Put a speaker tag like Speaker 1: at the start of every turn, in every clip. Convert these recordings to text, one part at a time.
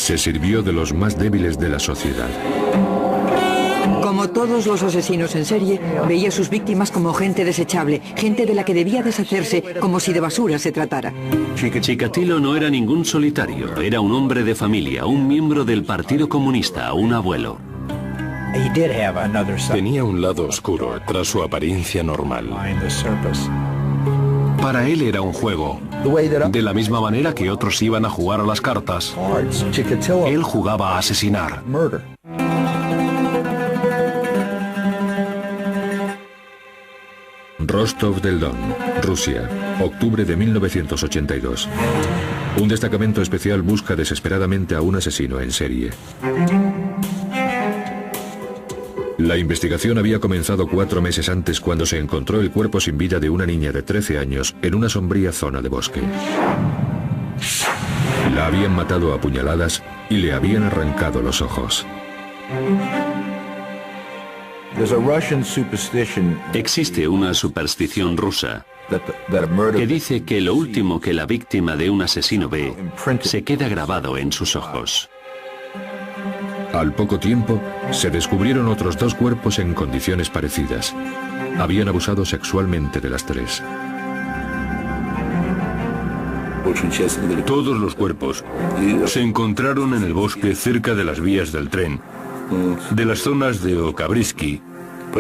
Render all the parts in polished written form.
Speaker 1: Se sirvió de los más débiles de la sociedad.
Speaker 2: Como todos los asesinos en serie, veía a sus víctimas como gente desechable, gente de la que debía deshacerse, como si de basura se tratara.
Speaker 3: Chikatilo no era ningún solitario, era un hombre de familia, un miembro del Partido Comunista, un abuelo.
Speaker 4: Tenía un lado oscuro tras su apariencia normal.
Speaker 5: Para él era un juego. De la misma manera que otros iban a jugar a las cartas, él jugaba a asesinar.
Speaker 1: Rostov del Don, Rusia, octubre de 1982. Un destacamento especial busca desesperadamente a un asesino en serie. La investigación había comenzado 4 meses antes, cuando se encontró el cuerpo sin vida de una niña de 13 años en una sombría zona de bosque. La habían matado a puñaladas y le habían arrancado los ojos.
Speaker 3: Existe una superstición rusa que dice que lo último que la víctima de un asesino ve se queda grabado en sus ojos.
Speaker 1: Al poco tiempo, se descubrieron otros 2 cuerpos en condiciones parecidas. Habían abusado sexualmente de las 3.
Speaker 6: Todos los cuerpos se encontraron en el bosque cerca de las vías del tren, de las zonas de Okabrisky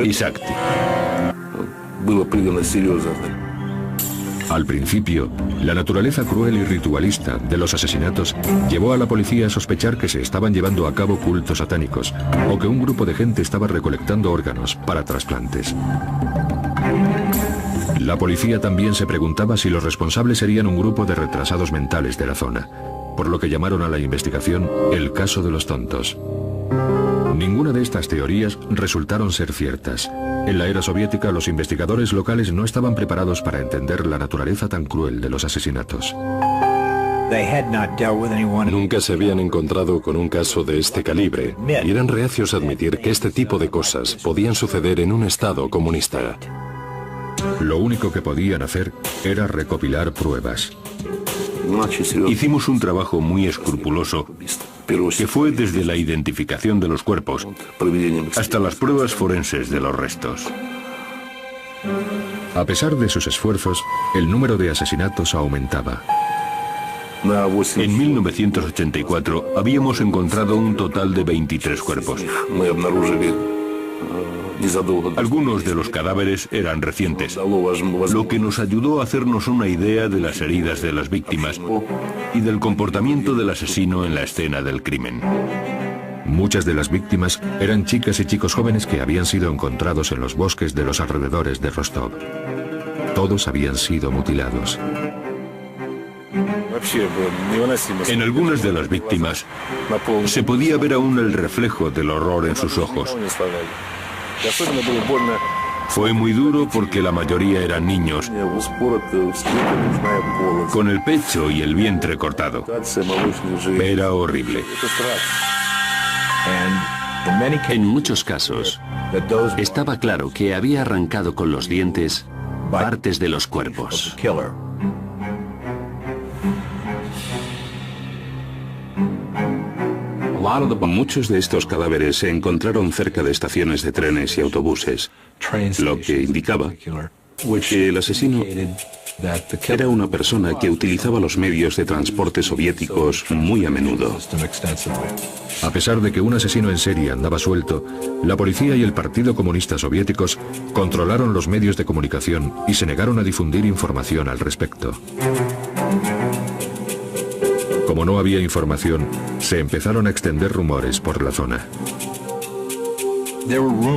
Speaker 6: y Sakti.
Speaker 1: Al principio, la naturaleza cruel y ritualista de los asesinatos llevó a la policía a sospechar que se estaban llevando a cabo cultos satánicos o que un grupo de gente estaba recolectando órganos para trasplantes. La policía también se preguntaba si los responsables serían un grupo de retrasados mentales de la zona, por lo que llamaron a la investigación el caso de los tontos. Ninguna de estas teorías resultaron ser ciertas. En la era soviética, los investigadores locales no estaban preparados para entender la naturaleza tan cruel de los asesinatos.
Speaker 4: Nunca se habían encontrado con un caso de este calibre y eran reacios a admitir que este tipo de cosas podían suceder en un estado comunista.
Speaker 1: Lo único que podían hacer era recopilar pruebas.
Speaker 6: Hicimos un trabajo muy escrupuloso, que fue desde la identificación de los cuerpos hasta las pruebas forenses de los restos.
Speaker 1: A pesar de sus esfuerzos, el número de asesinatos aumentaba.
Speaker 6: En 1984 habíamos encontrado un total de 23 cuerpos. Algunos de los cadáveres eran recientes, lo que nos ayudó a hacernos una idea de las heridas de las víctimas y del comportamiento del asesino en la escena del crimen.
Speaker 1: Muchas de las víctimas eran chicas y chicos jóvenes que habían sido encontrados en los bosques de los alrededores de Rostov. Todos habían sido mutilados.
Speaker 6: En algunas de las víctimas se podía ver aún el reflejo del horror en sus ojos. Fue muy duro porque la mayoría eran niños, con el pecho y el vientre cortado. Era horrible.
Speaker 3: En muchos casos, estaba claro que había arrancado con los dientes partes de los cuerpos.
Speaker 7: Muchos de estos cadáveres se encontraron cerca de estaciones de trenes y autobuses, lo que indicaba que el asesino era una persona que utilizaba los medios de transporte soviéticos muy a menudo.
Speaker 1: A pesar de que un asesino en serie andaba suelto, la policía y el Partido Comunista Soviéticos controlaron los medios de comunicación y se negaron a difundir información al respecto. Como no había información, se empezaron a extender rumores por la zona.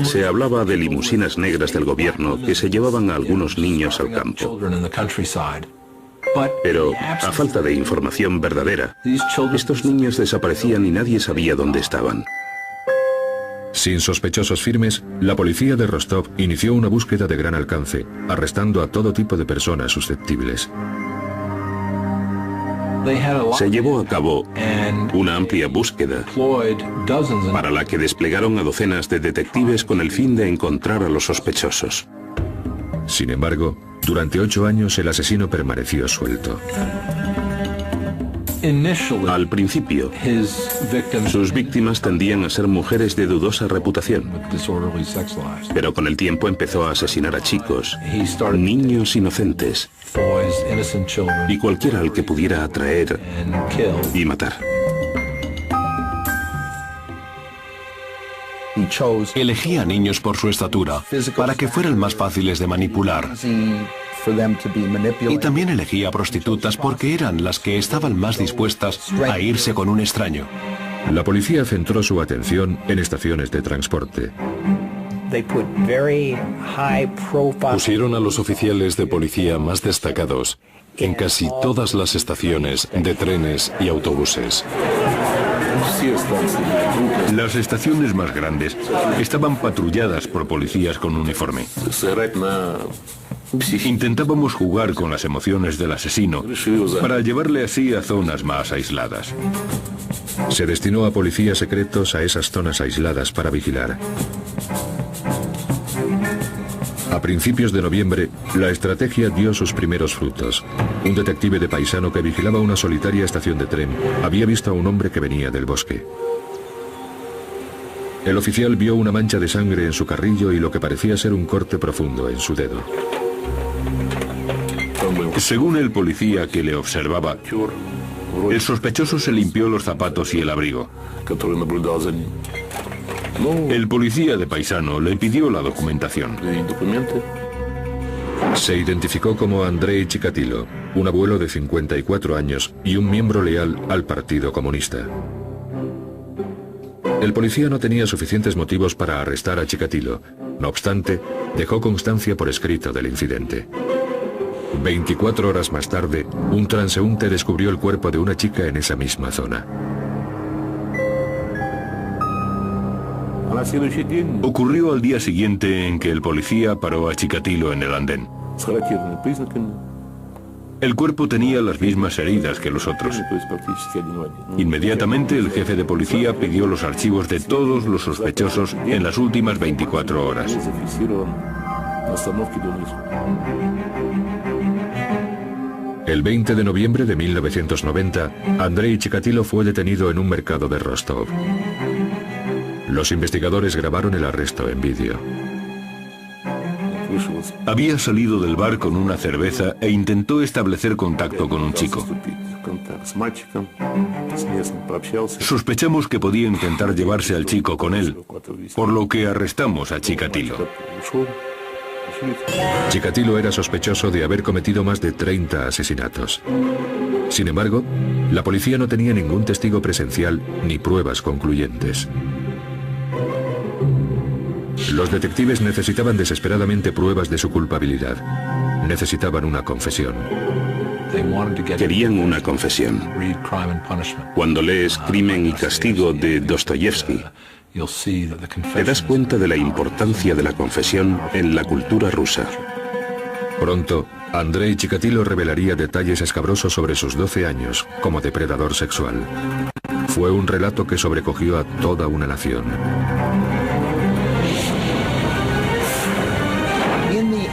Speaker 7: Se hablaba de limusinas negras del gobierno que se llevaban a algunos niños al campo. Pero, a falta de información verdadera, estos niños desaparecían y nadie sabía dónde estaban.
Speaker 1: Sin sospechosos firmes, la policía de Rostov inició una búsqueda de gran alcance, arrestando a todo tipo de personas susceptibles.
Speaker 7: Se llevó a cabo una amplia búsqueda para la que desplegaron a docenas de detectives con el fin de encontrar a los sospechosos.
Speaker 1: Sin embargo, durante 8 años el asesino permaneció suelto.
Speaker 7: Al principio, sus víctimas tendían a ser mujeres de dudosa reputación, pero con el tiempo empezó a asesinar a chicos, niños inocentes y cualquiera al que pudiera atraer y matar.
Speaker 5: Elegía niños por su estatura, para que fueran más fáciles de manipular. Y también elegía prostitutas porque eran las que estaban más dispuestas a irse con un extraño.
Speaker 1: La policía centró su atención en estaciones de transporte.
Speaker 4: Pusieron a los oficiales de policía más destacados en casi todas las estaciones de trenes y autobuses.
Speaker 6: Las estaciones más grandes estaban patrulladas por policías con uniforme. Intentábamos jugar con las emociones del asesino para llevarle así a zonas más aisladas.
Speaker 1: Se destinó a policías secretos a esas zonas aisladas para vigilar. A principios de noviembre, la estrategia dio sus primeros frutos. Un detective de paisano que vigilaba una solitaria estación de tren había visto a un hombre que venía del bosque. El oficial vio una mancha de sangre en su carrillo y lo que parecía ser un corte profundo en su dedo.
Speaker 6: Según el policía que le observaba, el sospechoso se limpió los zapatos y el abrigo. El policía de paisano le pidió la documentación.
Speaker 1: Se identificó como Andrei Chikatilo, un abuelo de 54 años y un miembro leal al Partido Comunista. El policía no tenía suficientes motivos para arrestar a Chikatilo. No obstante, dejó constancia por escrito del incidente. 24 horas más tarde, un transeúnte descubrió el cuerpo de una chica en esa misma zona.
Speaker 6: Ocurrió al día siguiente en que el policía paró a Chikatilo en el andén. El cuerpo tenía las mismas heridas que los otros. Inmediatamente el jefe de policía pidió los archivos de todos los sospechosos en las últimas 24 horas.
Speaker 1: El 20 de noviembre de 1990, Andrei Chikatilo fue detenido en un mercado de Rostov. Los investigadores grabaron el arresto en vídeo.
Speaker 6: Había salido del bar con una cerveza e intentó establecer contacto con un chico. Sospechamos que podía intentar llevarse al chico con él, por lo que arrestamos a Chikatilo.
Speaker 1: Chikatilo era sospechoso de haber cometido más de 30 asesinatos. Sin embargo, la policía no tenía ningún testigo presencial ni pruebas concluyentes. Los detectives necesitaban desesperadamente pruebas de su culpabilidad. Necesitaban una confesión.
Speaker 7: Querían una confesión. Cuando lees Crimen y Castigo de Dostoyevsky, te das cuenta de la importancia de la confesión en la cultura rusa.
Speaker 1: Pronto, Andrei Chikatilo revelaría detalles escabrosos sobre sus 12 años como depredador sexual. Fue un relato que sobrecogió a toda una nación.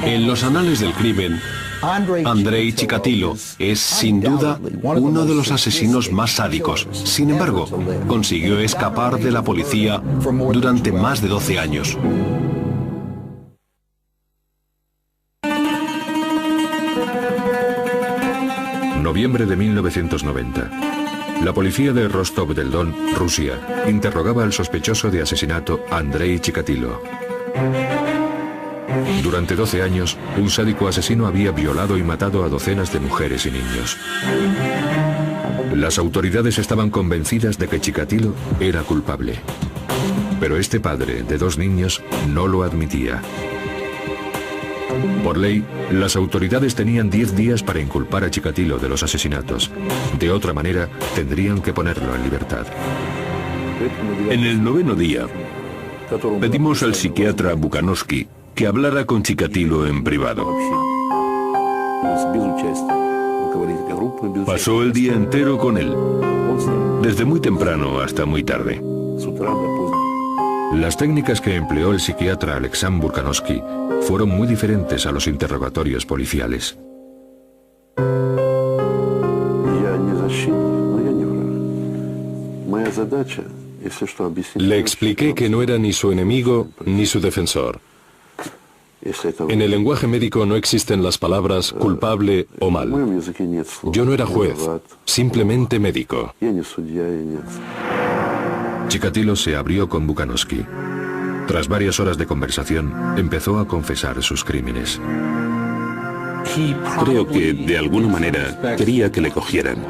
Speaker 5: En los anales del crimen, Andrei Chikatilo es sin duda uno de los asesinos más sádicos. Sin embargo, consiguió escapar de la policía durante más de 12 años.
Speaker 1: Noviembre de 1990. La policía de Rostov del Don, Rusia, interrogaba al sospechoso de asesinato Andrei Chikatilo. Durante 12 años, un sádico asesino había violado y matado a docenas de mujeres y niños. Las autoridades estaban convencidas de que Chikatilo era culpable. Pero este padre de 2 niños no lo admitía. Por ley, las autoridades tenían 10 días para inculpar a Chikatilo de los asesinatos. De otra manera, tendrían que ponerlo en libertad.
Speaker 6: En el 9º día, pedimos al psiquiatra Bukhanovsky que hablara con Chikatilo en privado. Pasó el día entero con él, desde muy temprano hasta muy tarde.
Speaker 1: Las técnicas que empleó el psiquiatra Alexander Bukhanovsky fueron muy diferentes a los interrogatorios policiales.
Speaker 4: Le expliqué que no era ni su enemigo ni su defensor. En el lenguaje médico no existen las palabras culpable o mal. Yo no era juez, simplemente médico.
Speaker 1: Chikatilo se abrió con Bukanovsky. Tras varias horas de conversación, empezó a confesar sus crímenes.
Speaker 7: Creo que, de alguna manera, quería que le cogieran.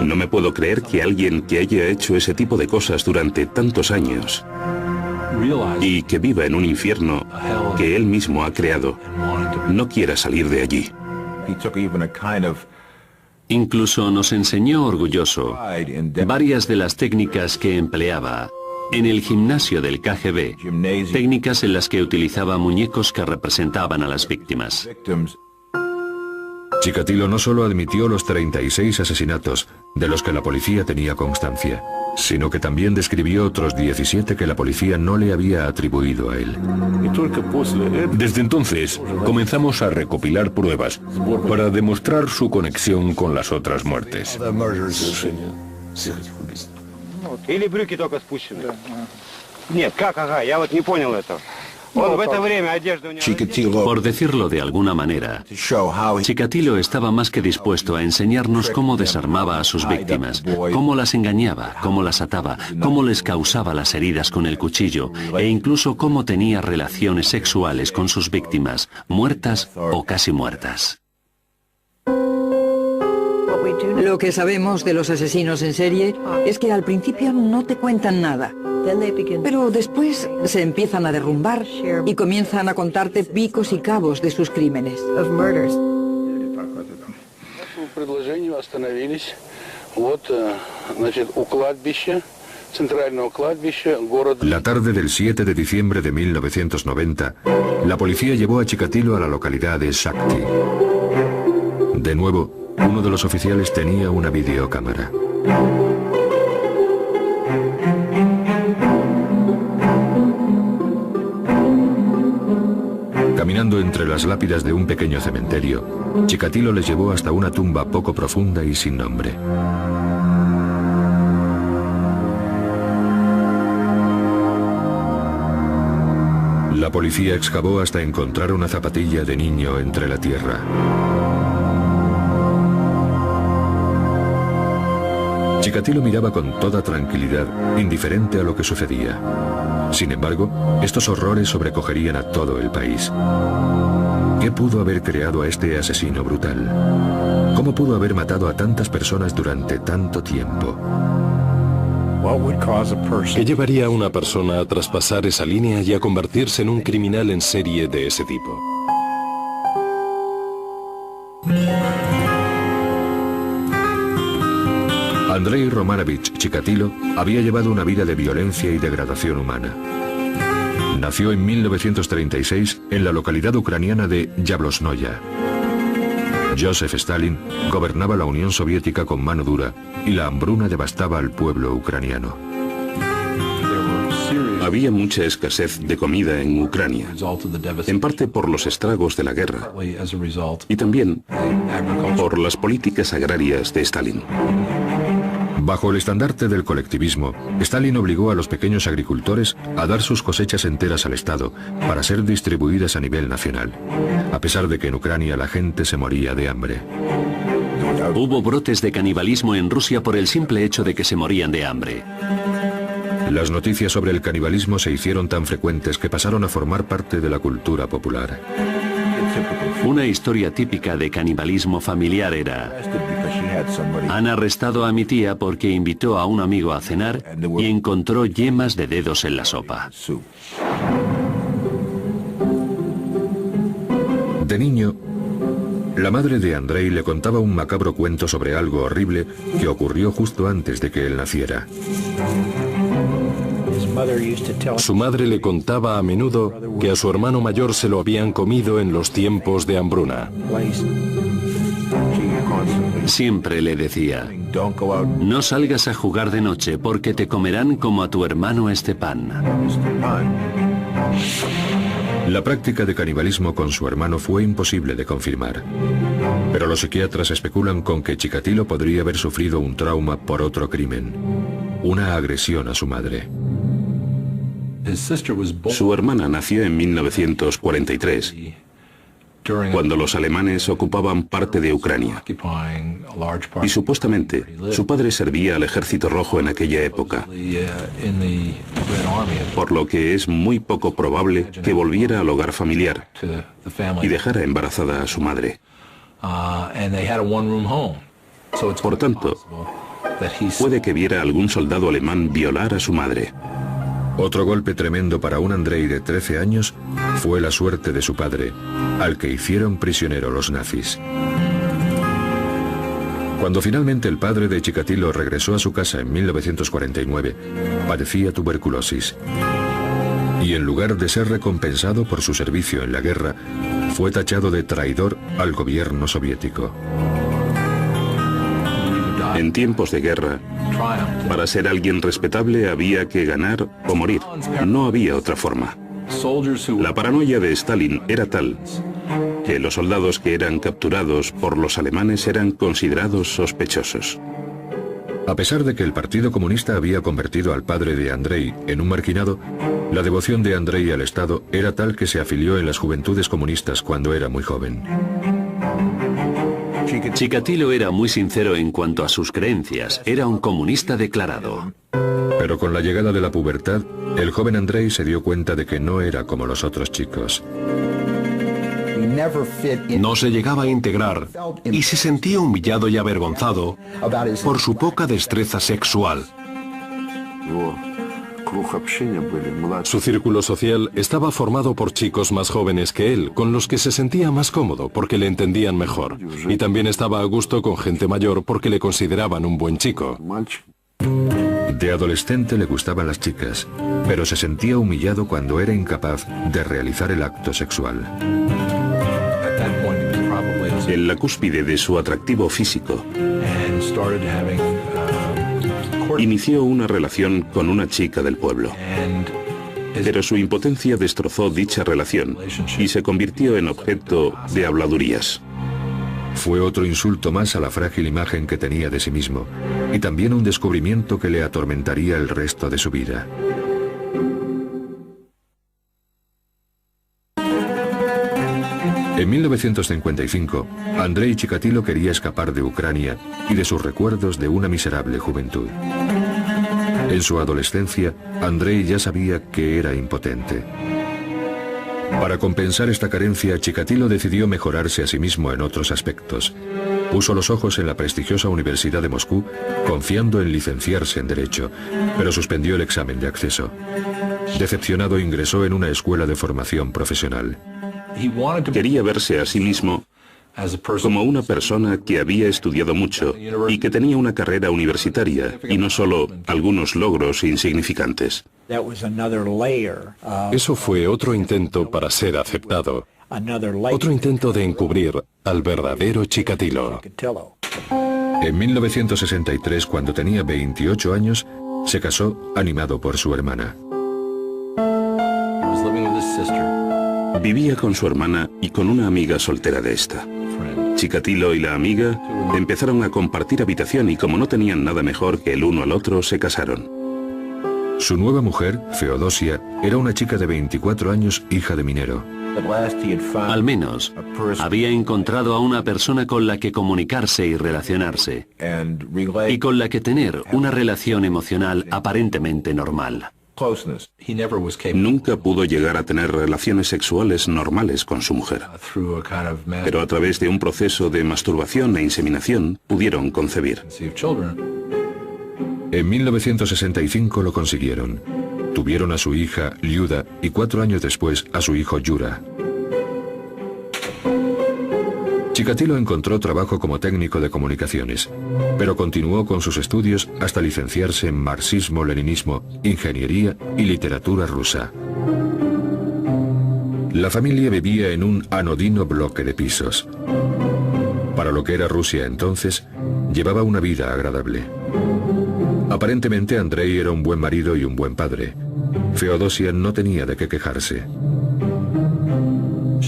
Speaker 7: No me puedo creer que alguien que haya hecho ese tipo de cosas durante tantos años y que viva en un infierno que él mismo ha creado, no quiera salir de allí.
Speaker 3: Incluso nos enseñó orgulloso varias de las técnicas que empleaba en el gimnasio del KGB, técnicas en las que utilizaba muñecos que representaban a las víctimas.
Speaker 1: Chikatilo no solo admitió los 36 asesinatos de los que la policía tenía constancia, sino que también describió otros 17 que la policía no le había atribuido a él.
Speaker 6: Desde entonces, comenzamos a recopilar pruebas para demostrar su conexión con las otras muertes.
Speaker 8: Или брюки только спущены? Нет, как, ага, я вот не понял этого. Он в это время одежда у него...
Speaker 3: Por decirlo de alguna manera, Chikatilo estaba más que dispuesto a enseñarnos cómo desarmaba a sus víctimas, cómo las engañaba, cómo las ataba, cómo les causaba las heridas con el cuchillo e incluso cómo tenía relaciones sexuales con sus víctimas, muertas o casi muertas.
Speaker 2: Lo que sabemos de los asesinos en serie es que al principio no te cuentan nada, pero después se empiezan a derrumbar y comienzan a contarte picos y cabos de sus crímenes.
Speaker 1: La tarde del 7 de diciembre de 1990, la policía llevó a Chikatilo a la localidad de Shakti. De nuevo, uno de los oficiales tenía una videocámara. Caminando entre las lápidas de un pequeño cementerio, Chikatilo les llevó hasta una tumba poco profunda y sin nombre. La policía excavó hasta encontrar una zapatilla de niño entre la tierra. Chikatilo miraba con toda tranquilidad, indiferente a lo que sucedía. Sin embargo, estos horrores sobrecogerían a todo el país. ¿Qué pudo haber creado a este asesino brutal? ¿Cómo pudo haber matado a tantas personas durante tanto tiempo?
Speaker 4: ¿Qué llevaría a una persona a traspasar esa línea y a convertirse en un criminal en serie de ese tipo?
Speaker 1: Andrei Romanovich Chikatilo había llevado una vida de violencia y degradación humana. Nació en 1936 en la localidad ucraniana de Yablosnoya. Joseph Stalin gobernaba la Unión Soviética con mano dura y la hambruna devastaba al pueblo ucraniano.
Speaker 7: Había mucha escasez de comida en Ucrania, en parte por los estragos de la guerra y también por las políticas agrarias de Stalin.
Speaker 1: Bajo el estandarte del colectivismo, Stalin obligó a los pequeños agricultores a dar sus cosechas enteras al Estado para ser distribuidas a nivel nacional, a pesar de que en Ucrania la gente se moría de hambre.
Speaker 3: Hubo brotes de canibalismo en Rusia por el simple hecho de que se morían de hambre.
Speaker 1: Las noticias sobre el canibalismo se hicieron tan frecuentes que pasaron a formar parte de la cultura popular.
Speaker 3: Una historia típica de canibalismo familiar era: han arrestado a mi tía porque invitó a un amigo a cenar y encontró yemas de dedos en la sopa.
Speaker 1: De niño, la madre de Andrei le contaba un macabro cuento sobre algo horrible que ocurrió justo antes de que él naciera.
Speaker 4: Su madre le contaba a menudo que a su hermano mayor se lo habían comido en los tiempos de hambruna.
Speaker 3: Siempre le decía: no salgas a jugar de noche porque te comerán como a tu hermano Stepan.
Speaker 1: La práctica de canibalismo con su hermano fue imposible de confirmar, pero los psiquiatras especulan con que Chikatilo podría haber sufrido un trauma por otro crimen, una agresión a su madre.
Speaker 7: Su hermana nació en 1943, cuando los alemanes ocupaban parte de Ucrania. Y supuestamente, su padre servía al Ejército Rojo en aquella época, por lo que es muy poco probable que volviera al hogar familiar y dejara embarazada a su madre. Por tanto, puede que viera a algún soldado alemán violar a su madre.
Speaker 1: Otro golpe tremendo para un Andrei de 13 años fue la suerte de su padre, al que hicieron prisionero los nazis. Cuando finalmente el padre de Chikatilo regresó a su casa en 1949, padecía tuberculosis. Y en lugar de ser recompensado por su servicio en la guerra, fue tachado de traidor al gobierno soviético.
Speaker 7: En tiempos de guerra, para ser alguien respetable había que ganar o morir. No había otra forma. La paranoia de Stalin era tal que los soldados que eran capturados por los alemanes eran considerados sospechosos.
Speaker 1: A pesar de que el Partido Comunista había convertido al padre de Andrei en un marginado, la devoción de Andrei al Estado era tal que se afilió en las Juventudes Comunistas cuando era muy joven.
Speaker 3: Chikatilo era muy sincero en cuanto a sus creencias, era un comunista declarado.
Speaker 1: Pero con la llegada de la pubertad, el joven Andrei se dio cuenta de que no era como los otros chicos.
Speaker 5: No se llegaba a integrar y se sentía humillado y avergonzado por su poca destreza sexual.
Speaker 4: Su círculo social estaba formado por chicos más jóvenes que él, con los que se sentía más cómodo porque le entendían mejor. Y también estaba a gusto con gente mayor porque le consideraban un buen chico.
Speaker 1: De adolescente le gustaban las chicas, pero se sentía humillado cuando era incapaz de realizar el acto sexual.
Speaker 7: En la cúspide de su atractivo físico, inició una relación con una chica del pueblo. Pero su impotencia destrozó dicha relación y se convirtió en objeto de habladurías.
Speaker 1: Fue otro insulto más a la frágil imagen que tenía de sí mismo, y también un descubrimiento que le atormentaría el resto de su vida. En 1955, Andrei Chikatilo quería escapar de Ucrania y de sus recuerdos de una miserable juventud. En su adolescencia, Andrei ya sabía que era impotente. Para compensar esta carencia, Chikatilo decidió mejorarse a sí mismo en otros aspectos. Puso los ojos en la prestigiosa Universidad de Moscú, confiando en licenciarse en Derecho, pero suspendió el examen de acceso. Decepcionado, ingresó en una escuela de formación profesional.
Speaker 7: Quería verse a sí mismo como una persona que había estudiado mucho y que tenía una carrera universitaria y no solo algunos logros insignificantes.
Speaker 4: Eso fue otro intento para ser aceptado. Otro intento de encubrir al verdadero Chikatilo.
Speaker 1: En 1963, cuando tenía 28 años, se casó animado por su hermana.
Speaker 7: Vivía con su hermana y con una amiga soltera de esta. Chikatilo y la amiga empezaron a compartir habitación y como no tenían nada mejor que el uno al otro, se casaron.
Speaker 1: Su nueva mujer, Feodosia, era una chica de 24 años, hija de minero.
Speaker 3: Al menos, había encontrado a una persona con la que comunicarse y relacionarse, y con la que tener una relación emocional aparentemente normal.
Speaker 7: Nunca pudo llegar a tener relaciones sexuales normales con su mujer, pero a través de un proceso de masturbación e inseminación pudieron concebir.
Speaker 1: En 1965 lo consiguieron. Tuvieron a su hija, Liuda, y 4 años después a su hijo, Yura. Chikatilo encontró trabajo como técnico de comunicaciones, pero continuó con sus estudios hasta licenciarse en marxismo-leninismo, ingeniería y literatura rusa. La familia vivía en un anodino bloque de pisos. Para lo que era Rusia entonces, llevaba una vida agradable. Aparentemente Andrei era un buen marido y un buen padre. Feodosia no tenía de qué quejarse.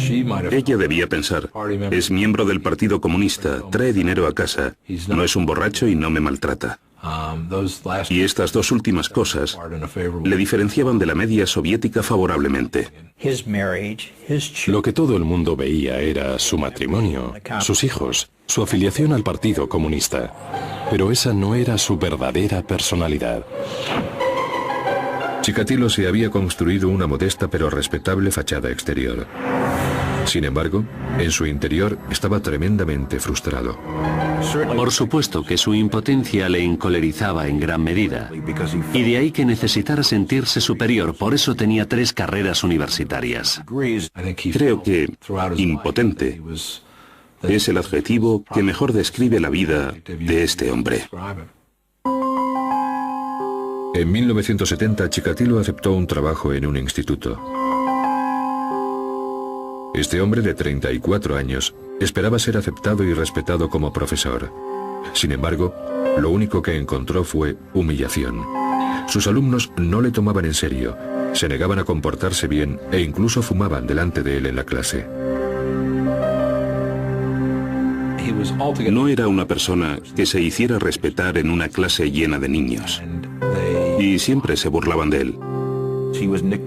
Speaker 7: Ella debía pensar, es miembro del Partido Comunista, trae dinero a casa, no es un borracho y no me maltrata. Y estas dos últimas cosas le diferenciaban de la media soviética favorablemente.
Speaker 4: Lo que todo el mundo veía era su matrimonio, sus hijos, su afiliación al Partido Comunista. Pero esa no era su verdadera personalidad.
Speaker 1: Chikatilo se había construido una modesta pero respetable fachada exterior. Sin embargo, en su interior estaba tremendamente frustrado.
Speaker 3: Por supuesto que su impotencia le encolerizaba en gran medida, y de ahí que necesitara sentirse superior, por eso tenía 3 carreras universitarias.
Speaker 7: Creo que impotente es el adjetivo que mejor describe la vida de este hombre.
Speaker 1: En 1970, Chikatilo aceptó un trabajo en un instituto. Este hombre de 34 años esperaba ser aceptado y respetado como profesor. Sin embargo, lo único que encontró fue humillación. Sus alumnos no le tomaban en serio, se negaban a comportarse bien e incluso fumaban delante de él en la clase.
Speaker 7: No era una persona que se hiciera respetar en una clase llena de niños. Y siempre se burlaban de él.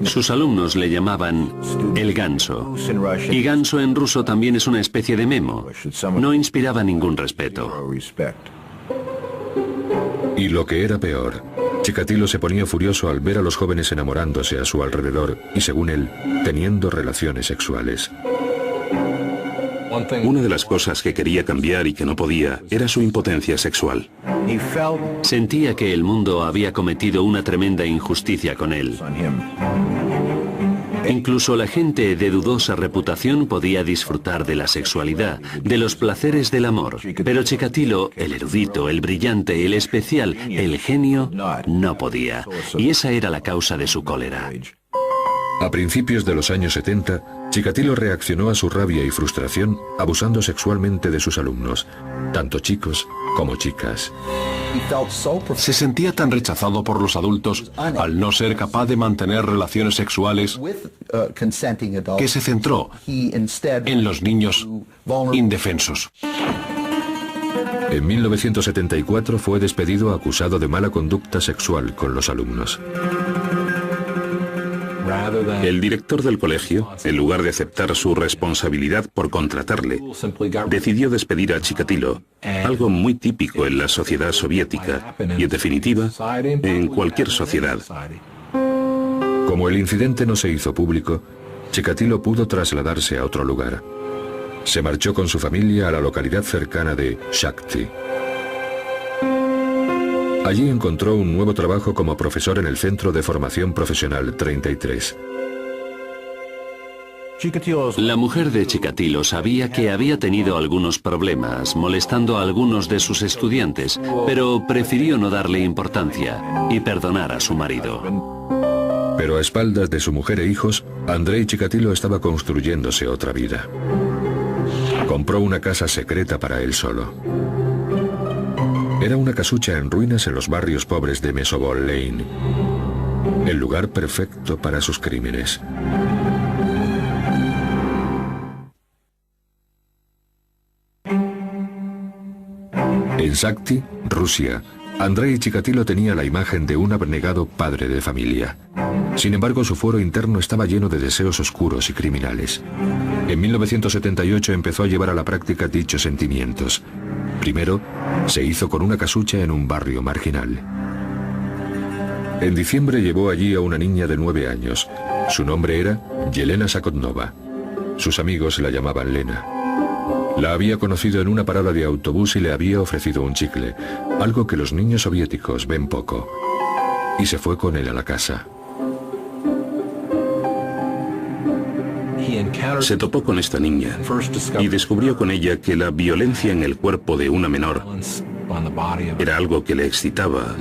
Speaker 3: Sus alumnos le llamaban el ganso. Y ganso en ruso también es una especie de memo. No inspiraba ningún respeto.
Speaker 1: Y lo que era peor, Chikatilo se ponía furioso al ver a los jóvenes enamorándose a su alrededor y, según él, teniendo relaciones sexuales.
Speaker 7: Una de las cosas que quería cambiar y que no podía era su impotencia sexual.
Speaker 3: Sentía que el mundo había cometido una tremenda injusticia con él. Incluso la gente de dudosa reputación podía disfrutar de la sexualidad, de los placeres del amor. Pero Chikatilo, el erudito, el brillante, el especial, el genio, no podía. Y esa era la causa de su cólera.
Speaker 1: A principios de los años 70, Chikatilo reaccionó a su rabia y frustración abusando sexualmente de sus alumnos, tanto chicos como chicas.
Speaker 5: Se sentía tan rechazado por los adultos al no ser capaz de mantener relaciones sexuales que se centró en los niños indefensos.
Speaker 1: En 1974 fue despedido acusado de mala conducta sexual con los alumnos.
Speaker 7: El director del colegio, en lugar de aceptar su responsabilidad por contratarle, decidió despedir a Chikatilo, algo muy típico en la sociedad soviética y, en definitiva, en cualquier sociedad.
Speaker 1: Como el incidente no se hizo público, Chikatilo pudo trasladarse a otro lugar. Se marchó con su familia a la localidad cercana de Shakti. Allí encontró un nuevo trabajo como profesor en el Centro de Formación Profesional 33.
Speaker 3: La mujer de Chikatilo sabía que había tenido algunos problemas, molestando a algunos de sus estudiantes, pero prefirió no darle importancia y perdonar a su marido.
Speaker 1: Pero a espaldas de su mujer e hijos, Andrei Chikatilo estaba construyéndose otra vida. Compró una casa secreta para él solo. Era una casucha en ruinas en los barrios pobres de Mesobol Lane, el lugar perfecto para sus crímenes. En Shakti, Rusia, Andrei Chikatilo tenía la imagen de un abnegado padre de familia. Sin embargo, su fuero interno estaba lleno de deseos oscuros y criminales. En 1978 empezó a llevar a la práctica dichos sentimientos. Primero, se hizo con una casucha en un barrio marginal. En diciembre llevó allí a una niña de 9 años. Su nombre era Yelena Sakhotnova. Sus amigos la llamaban Lena. La había conocido en una parada de autobús y le había ofrecido un chicle, algo que los niños soviéticos ven poco. Y se fue con él a la casa.
Speaker 7: Se topó con esta niña y descubrió con ella que la violencia en el cuerpo de una menor era algo que le excitaba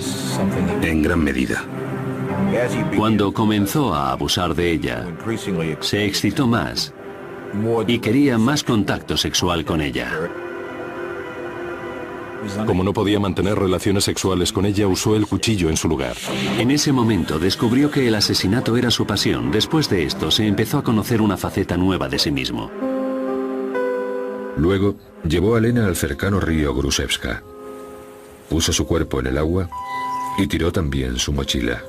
Speaker 7: en gran medida.
Speaker 3: Cuando comenzó a abusar de ella, se excitó más y quería más contacto sexual con ella.
Speaker 4: Como no podía mantener relaciones sexuales con ella, usó el cuchillo en su lugar.
Speaker 3: En ese momento descubrió que el asesinato era su pasión. Después de esto, se empezó a conocer una faceta nueva de sí mismo.
Speaker 1: Luego, llevó a Lena al cercano río Grusevska. Puso su cuerpo en el agua y tiró también su mochila.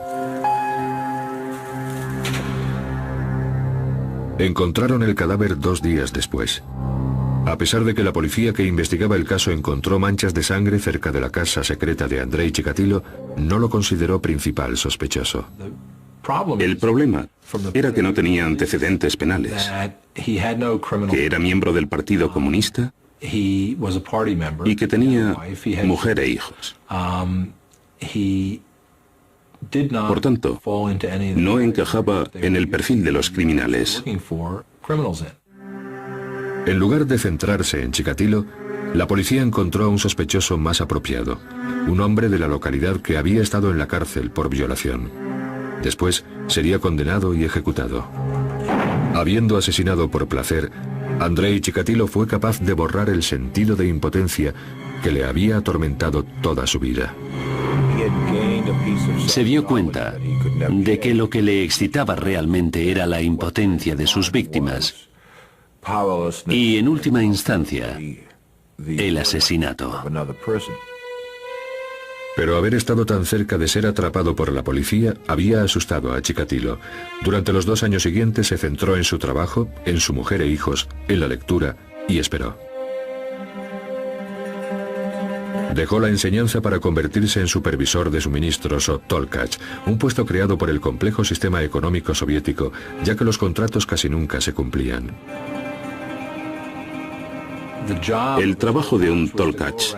Speaker 1: Encontraron el cadáver 2 días después. A pesar de que la policía que investigaba el caso encontró manchas de sangre cerca de la casa secreta de Andrei Chikatilo, no lo consideró principal sospechoso.
Speaker 7: El problema era que no tenía antecedentes penales, que era miembro del Partido Comunista y que tenía mujer e hijos. Por tanto, no encajaba en el perfil de los criminales.
Speaker 1: En lugar de centrarse en Chikatilo, la policía encontró a un sospechoso más apropiado, un hombre de la localidad que había estado en la cárcel por violación. Después sería condenado y ejecutado. Habiendo asesinado por placer, Andrei Chikatilo fue capaz de borrar el sentido de impotencia que le había atormentado toda su vida.
Speaker 3: Se dio cuenta de que lo que le excitaba realmente era la impotencia de sus víctimas y, en última instancia, el asesinato.
Speaker 1: Pero haber estado tan cerca de ser atrapado por la policía había asustado a Chikatilo. Durante los 2 años siguientes se centró en su trabajo, en su mujer e hijos, en la lectura y esperó. Dejó la enseñanza para convertirse en supervisor de suministros o Tolkach, un puesto creado por el complejo sistema económico soviético, ya que los contratos casi nunca se cumplían.
Speaker 7: El trabajo de un Tolkach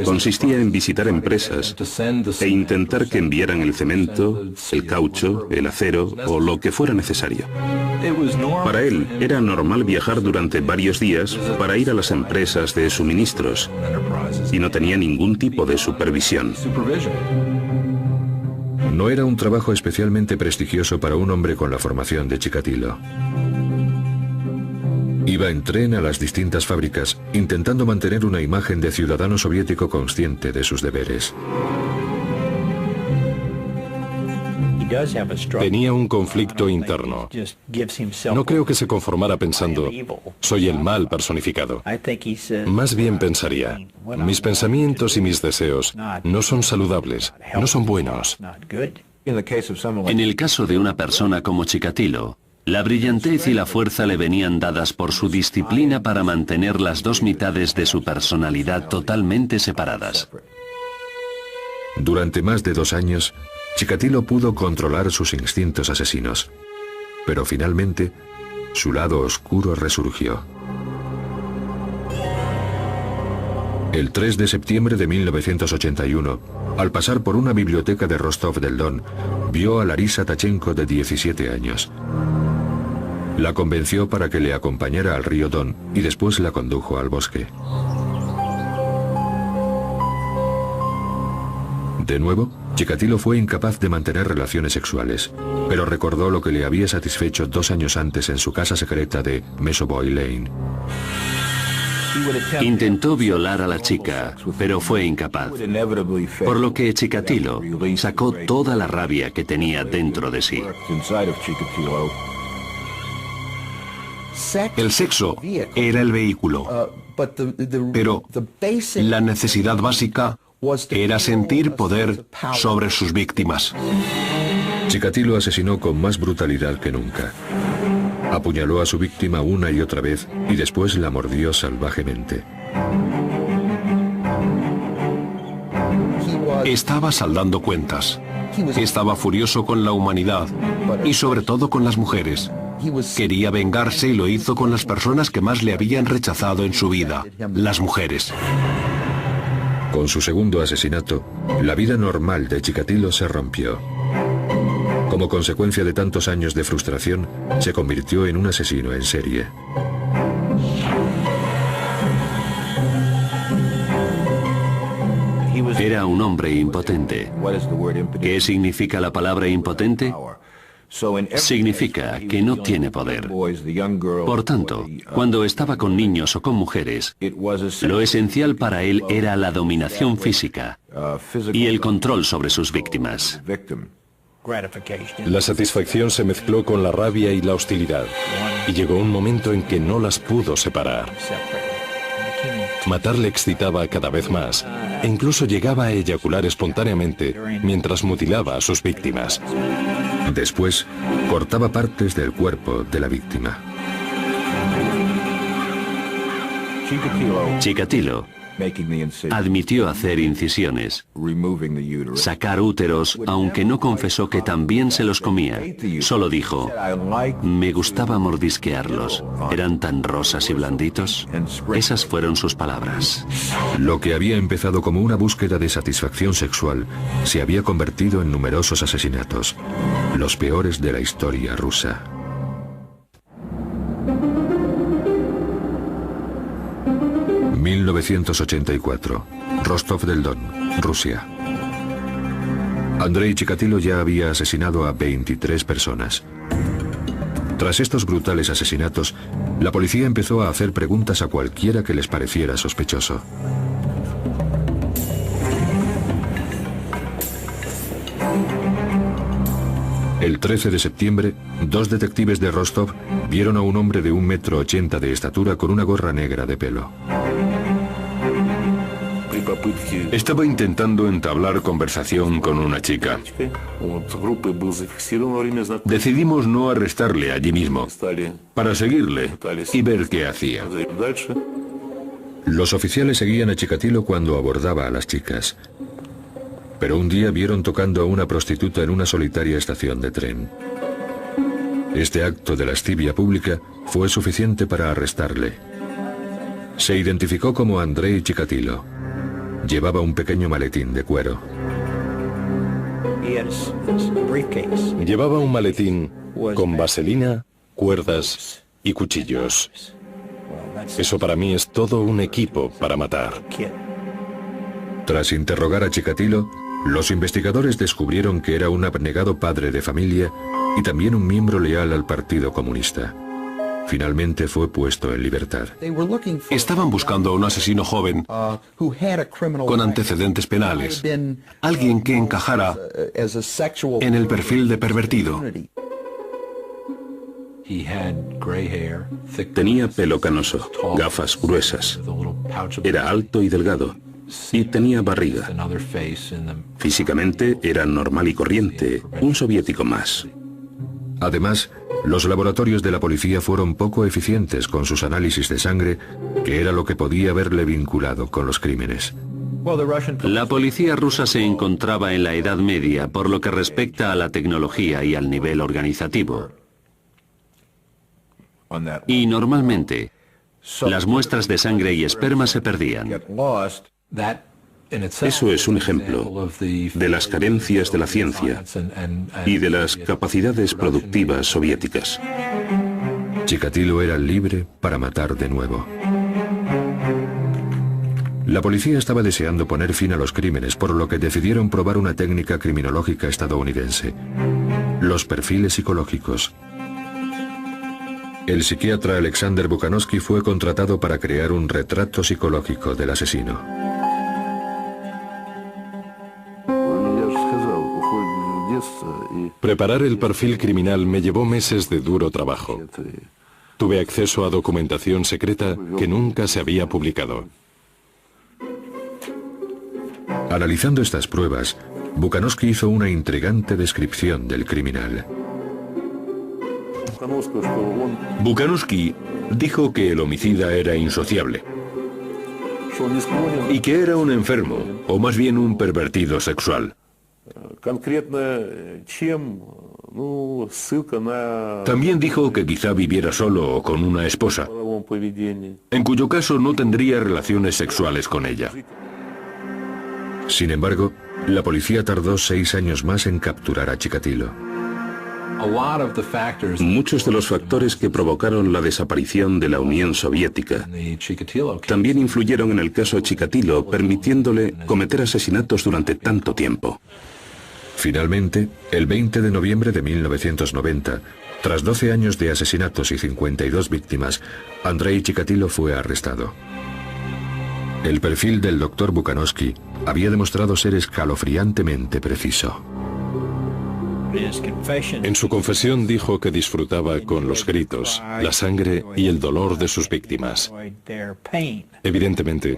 Speaker 7: consistía en visitar empresas e intentar que enviaran el cemento, el caucho, el acero o lo que fuera necesario. Para él era normal viajar durante varios días para ir a las empresas de suministros y no tenía ningún tipo de supervisión.
Speaker 1: No era un trabajo especialmente prestigioso para un hombre con la formación de Chikatilo. Iba en tren a las distintas fábricas, intentando mantener una imagen de ciudadano soviético consciente de sus deberes.
Speaker 4: Tenía un conflicto interno. No creo que se conformara pensando, soy el mal personificado. Más bien pensaría, mis pensamientos y mis deseos no son saludables, no son buenos.
Speaker 3: En el caso de una persona como Chikatilo, la brillantez y la fuerza le venían dadas por su disciplina para mantener las 2 mitades de su personalidad totalmente separadas.
Speaker 1: Durante más de 2 años, Chikatilo pudo controlar sus instintos asesinos, pero finalmente su lado oscuro resurgió. El 3 de septiembre de 1981, al pasar por una biblioteca de Rostov del Don, vio a Larisa Tachenko de 17 años. La convenció para que le acompañara al río Don y después la condujo al bosque. De nuevo, Chikatilo fue incapaz de mantener relaciones sexuales, pero recordó lo que le había satisfecho 2 años antes en su casa secreta de Mesoboy Lane.
Speaker 3: Intentó violar a la chica, pero fue incapaz, por lo que Chikatilo sacó toda la rabia que tenía dentro de sí.
Speaker 5: El sexo era el vehículo, pero la necesidad básica era sentir poder sobre sus víctimas.
Speaker 1: Chikatilo asesinó con más brutalidad que nunca. Apuñaló a su víctima una y otra vez y después la mordió salvajemente.
Speaker 5: Estaba saldando cuentas. Estaba furioso con la humanidad y sobre todo con las mujeres. Quería vengarse y lo hizo con las personas que más le habían rechazado en su vida, las mujeres.
Speaker 1: Con su segundo asesinato, la vida normal de Chikatilo se rompió. Como consecuencia de tantos años de frustración, se convirtió en un asesino en serie.
Speaker 3: Era un hombre impotente. ¿Qué significa la palabra impotente? Significa que no tiene poder. Por tanto, cuando estaba con niños o con mujeres, lo esencial para él era la dominación física y el control sobre sus víctimas.
Speaker 4: La satisfacción se mezcló con la rabia y la hostilidad, y llegó un momento en que no las pudo separar. Matar le excitaba cada vez más, e incluso llegaba a eyacular espontáneamente mientras mutilaba a sus víctimas.
Speaker 1: Después, cortaba partes del cuerpo de la víctima.
Speaker 3: Chikatilo admitió hacer incisiones, sacar úteros, aunque no confesó que también se los comía. Solo dijo, me gustaba mordisquearlos, eran tan rosas y blanditos. Esas fueron sus palabras.
Speaker 1: Lo que había empezado como una búsqueda de satisfacción sexual se había convertido en numerosos asesinatos, los peores de la historia rusa. En 1984, Rostov del Don, Rusia. Andrei Chikatilo ya había asesinado a 23 personas. Tras estos brutales asesinatos, la policía empezó a hacer preguntas a cualquiera que les pareciera sospechoso. El 13 de septiembre, 2 detectives de Rostov vieron a un hombre de 1,80 m de estatura con una gorra negra de pelo.
Speaker 6: Estaba intentando entablar conversación con una chica. Decidimos no arrestarle allí mismo, para seguirle y ver qué hacía.
Speaker 1: Los oficiales seguían a Chikatilo cuando abordaba a las chicas. Pero un día vieron tocando a una prostituta en una solitaria estación de tren. Este acto de lascivia pública fue suficiente para arrestarle. Se identificó como Andrei Chikatilo. Llevaba un pequeño maletín de cuero.
Speaker 4: Llevaba un maletín con vaselina, cuerdas y cuchillos. Eso para mí es todo un equipo para matar.
Speaker 1: Tras interrogar a Chikatilo, los investigadores descubrieron que era un abnegado padre de familia y también un miembro leal al Partido Comunista. Finalmente fue puesto en libertad.
Speaker 5: Estaban buscando a un asesino joven con antecedentes penales, alguien que encajara en el perfil de pervertido.
Speaker 7: Tenía pelo canoso, gafas gruesas, era alto y delgado y tenía barriga. Físicamente era normal y corriente, un soviético más.
Speaker 1: Además, los laboratorios de la policía fueron poco eficientes con sus análisis de sangre, que era lo que podía haberle vinculado con los crímenes.
Speaker 3: La policía rusa se encontraba en la Edad Media por lo que respecta a la tecnología y al nivel organizativo. Y normalmente, las muestras de sangre y esperma se perdían.
Speaker 7: Eso es un ejemplo de las carencias de la ciencia y de las capacidades productivas soviéticas.
Speaker 1: Chikatilo era libre para matar de nuevo. La policía estaba deseando poner fin a los crímenes, por lo que decidieron probar una técnica criminológica estadounidense: los perfiles psicológicos. El psiquiatra Alexander Bukanovsky fue contratado para crear un retrato psicológico del asesino.
Speaker 4: Preparar el perfil criminal me llevó meses de duro trabajo. Tuve acceso a documentación secreta que nunca se había publicado.
Speaker 1: Analizando estas pruebas, Bukanovsky hizo una intrigante descripción del criminal.
Speaker 6: Bukanovsky dijo que el homicida era insociable y que era un enfermo, o más bien un pervertido sexual. También dijo que quizá viviera solo o con una esposa, en cuyo caso no tendría relaciones sexuales con ella.
Speaker 1: Sin embargo, la policía tardó 6 años más en capturar a Chikatilo.
Speaker 7: Muchos de los factores que provocaron la desaparición de la Unión Soviética también influyeron en el caso Chikatilo, permitiéndole cometer asesinatos durante tanto tiempo.
Speaker 1: Finalmente, el 20 de noviembre de 1990, tras 12 años de asesinatos y 52 víctimas, Andrei Chikatilo fue arrestado. El perfil del Dr. Bukanowski había demostrado ser escalofriantemente preciso.
Speaker 4: En su confesión dijo que disfrutaba con los gritos, la sangre y el dolor de sus víctimas. Evidentemente,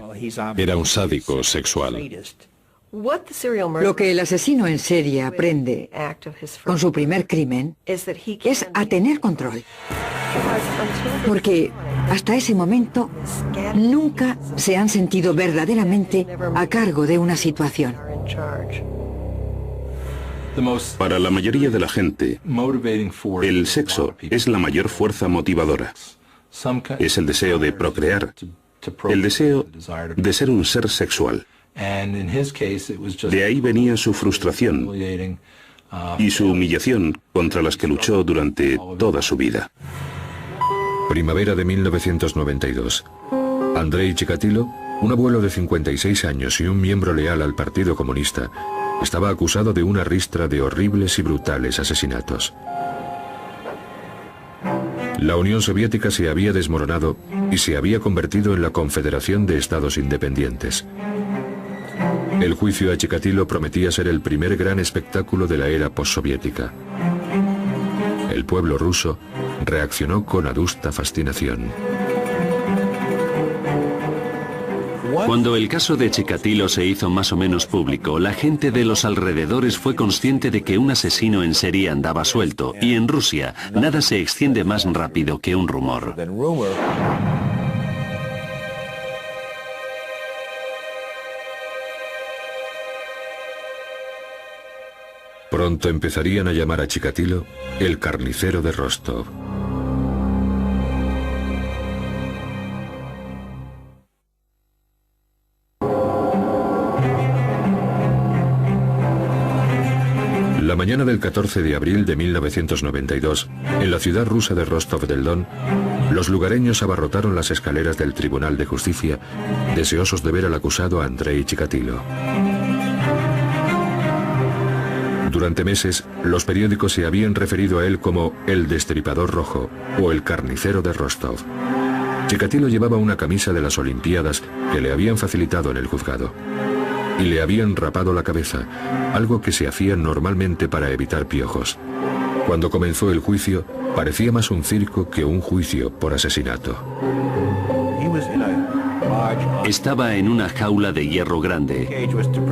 Speaker 4: era un sádico sexual.
Speaker 2: Lo que el asesino en serie aprende con su primer crimen es a tener control. Porque hasta ese momento nunca se han sentido verdaderamente a cargo de una situación.
Speaker 7: Para la mayoría de la gente, el sexo es la mayor fuerza motivadora. Es el deseo de procrear, el deseo de ser un ser sexual. De ahí venía su frustración y su humillación contra las que luchó durante toda su vida.
Speaker 1: Primavera de 1992. Andrei Chikatilo, un abuelo de 56 años y un miembro leal al Partido Comunista, estaba acusado de una ristra de horribles y brutales asesinatos. La Unión Soviética se había desmoronado y se había convertido en la Confederación de Estados Independientes. El juicio a Chikatilo prometía ser el primer gran espectáculo de la era postsoviética. El pueblo ruso reaccionó con adusta fascinación.
Speaker 3: Cuando el caso de Chikatilo se hizo más o menos público, la gente de los alrededores fue consciente de que un asesino en serie andaba suelto, y en Rusia nada se extiende más rápido que un rumor.
Speaker 1: Pronto empezarían a llamar a Chikatilo el carnicero de Rostov. La mañana del 14 de abril de 1992, en la ciudad rusa de Rostov del Don, los lugareños abarrotaron las escaleras del Tribunal de Justicia, deseosos de ver al acusado Andrei Chikatilo. Durante meses, los periódicos se habían referido a él como el Destripador Rojo o el Carnicero de Rostov. Chikatilo llevaba una camisa de las Olimpiadas que le habían facilitado en el juzgado. Y le habían rapado la cabeza, algo que se hacía normalmente para evitar piojos. Cuando comenzó el juicio, parecía más un circo que un juicio por asesinato.
Speaker 3: Estaba en una jaula de hierro grande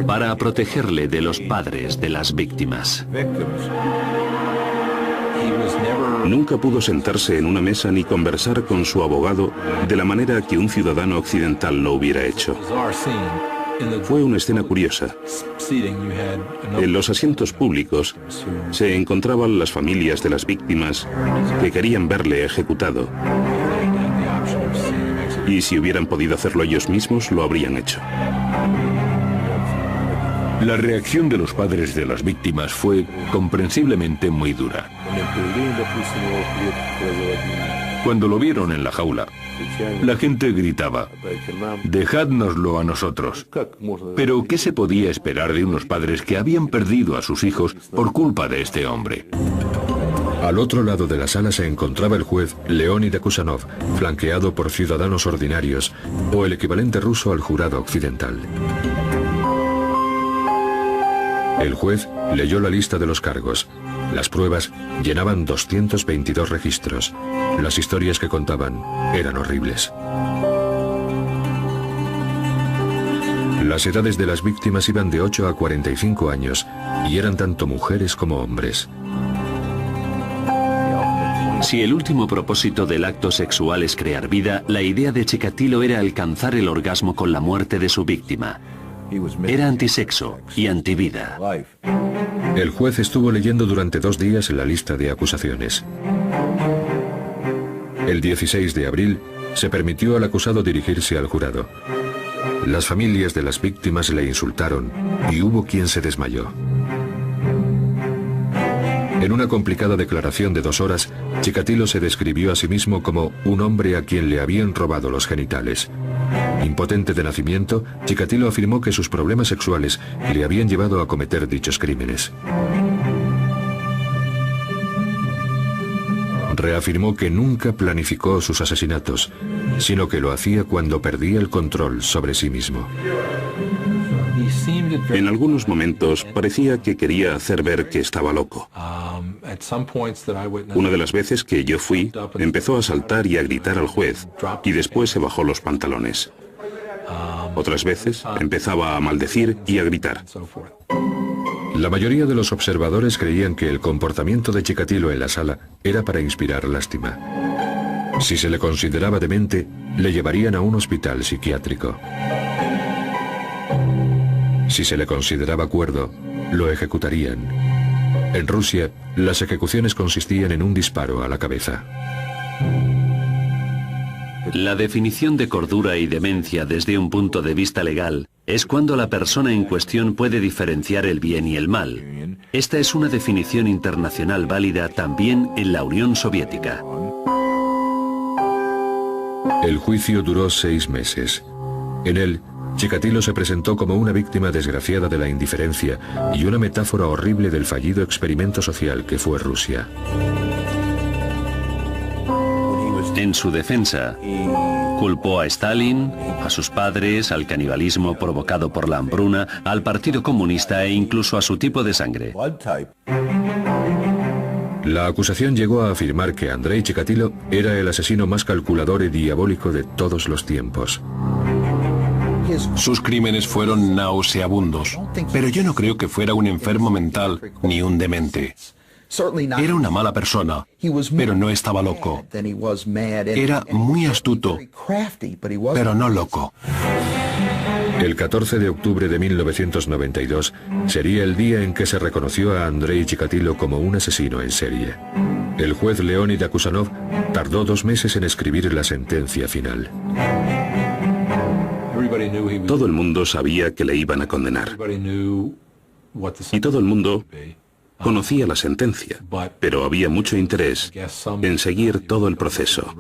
Speaker 3: para protegerle de los padres de las víctimas.
Speaker 7: Nunca pudo sentarse en una mesa ni conversar con su abogado de la manera que un ciudadano occidental lo hubiera hecho. Fue una escena curiosa. En los asientos públicos se encontraban las familias de las víctimas que querían verle ejecutado. Y si hubieran podido hacerlo ellos mismos, lo habrían hecho.
Speaker 6: La reacción de los padres de las víctimas fue comprensiblemente muy dura. Cuando lo vieron en la jaula, la gente gritaba: «Dejádnoslo a nosotros». Pero ¿qué se podía esperar de unos padres que habían perdido a sus hijos por culpa de este hombre?
Speaker 1: Al otro lado de la sala se encontraba el juez Leonid Kusanov, flanqueado por ciudadanos ordinarios, o el equivalente ruso al jurado occidental. El juez leyó la lista de los cargos. Las pruebas llenaban 222 registros. Las historias que contaban eran horribles. Las edades de las víctimas iban de 8 a 45 años y eran tanto mujeres como hombres.
Speaker 3: Si el último propósito del acto sexual es crear vida, la idea de Chikatilo era alcanzar el orgasmo con la muerte de su víctima. Era antisexo y antivida.
Speaker 1: El juez estuvo leyendo durante 2 días la lista de acusaciones. El 16 de abril se permitió al acusado dirigirse al jurado. Las familias de las víctimas le insultaron y hubo quien se desmayó. En una complicada declaración de 2 horas, Chikatilo se describió a sí mismo como un hombre a quien le habían robado los genitales. Impotente de nacimiento, Chikatilo afirmó que sus problemas sexuales le habían llevado a cometer dichos crímenes. Reafirmó que nunca planificó sus asesinatos, sino que lo hacía cuando perdía el control sobre sí mismo.
Speaker 7: En algunos momentos parecía que quería hacer ver que estaba loco. Una de las veces que yo fui, empezó a saltar y a gritar al juez, y después se bajó los pantalones. Otras veces empezaba a maldecir y a gritar.
Speaker 1: La mayoría de los observadores creían que el comportamiento de Chikatilo en la sala era para inspirar lástima. Si se le consideraba demente, le llevarían a un hospital psiquiátrico. Si se le consideraba cuerdo, lo ejecutarían. En Rusia, las ejecuciones consistían en un disparo a la cabeza.
Speaker 3: La definición de cordura y demencia desde un punto de vista legal es cuando la persona en cuestión puede diferenciar el bien y el mal. Esta es una definición internacional válida también en la Unión Soviética.
Speaker 1: El juicio duró 6 meses. En él, Chikatilo se presentó como una víctima desgraciada de la indiferencia y una metáfora horrible del fallido experimento social que fue Rusia.
Speaker 3: En su defensa, culpó a Stalin, a sus padres, al canibalismo provocado por la hambruna, al Partido Comunista e incluso a su tipo de sangre.
Speaker 1: La acusación llegó a afirmar que Andrei Chikatilo era el asesino más calculador y diabólico de todos los tiempos.
Speaker 5: Sus crímenes fueron nauseabundos, pero yo no creo que fuera un enfermo mental ni un demente. Era una mala persona, pero no estaba loco. Era muy astuto, pero no loco.
Speaker 1: El 14 de octubre de 1992 sería el día en que se reconoció a Andrei Chikatilo como un asesino en serie. El juez Leonid Akusanov tardó 2 meses en escribir la sentencia final.
Speaker 7: Todo el mundo sabía que le iban a condenar. Y todo el mundo conocía la sentencia, pero había mucho interés en seguir todo el proceso.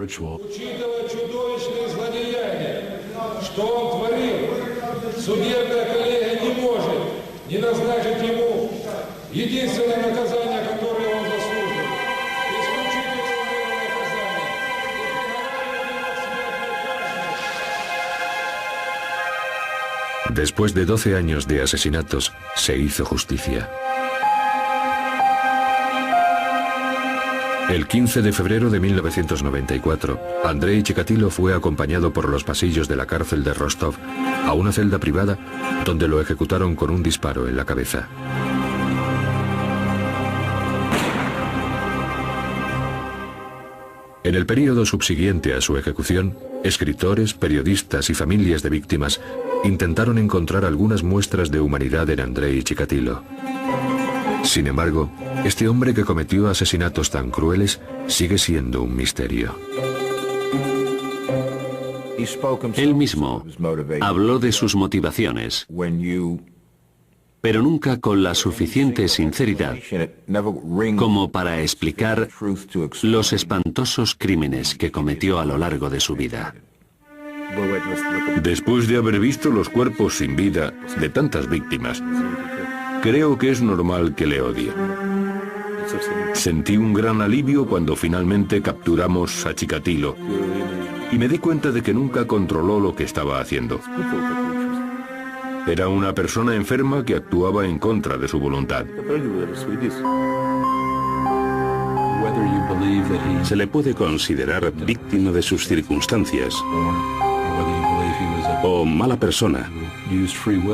Speaker 1: Después de 12 años de asesinatos, se hizo justicia. El 15 de febrero de 1994, Andrei Chikatilo fue acompañado por los pasillos de la cárcel de Rostov a una celda privada donde lo ejecutaron con un disparo en la cabeza. En el período subsiguiente a su ejecución, escritores, periodistas y familias de víctimas intentaron encontrar algunas muestras de humanidad en Andrei Chikatilo. Sin embargo, este hombre que cometió asesinatos tan crueles sigue siendo un misterio.
Speaker 3: Él mismo habló de sus motivaciones, pero nunca con la suficiente sinceridad como para explicar los espantosos crímenes que cometió a lo largo de su vida.
Speaker 6: Después de haber visto los cuerpos sin vida de tantas víctimas, creo que es normal que le odie. Sentí un gran alivio cuando finalmente capturamos a Chikatilo y me di cuenta de que nunca controló lo que estaba haciendo. Era una persona enferma que actuaba en contra de su voluntad.
Speaker 7: Se le puede considerar víctima de sus circunstancias o mala persona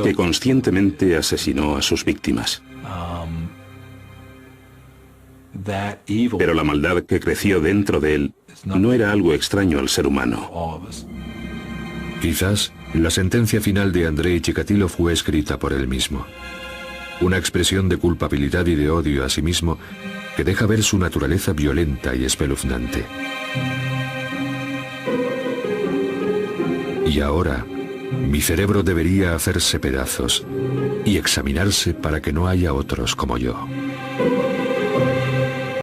Speaker 7: que conscientemente asesinó a sus víctimas. Pero la maldad que creció dentro de él no era algo extraño al ser humano.
Speaker 1: Quizás la sentencia final de Andrei Chikatilo fue escrita por él mismo. Una expresión de culpabilidad y de odio a sí mismo que deja ver su naturaleza violenta y espeluznante. Y ahora, mi cerebro debería hacerse pedazos y examinarse para que no haya otros como yo.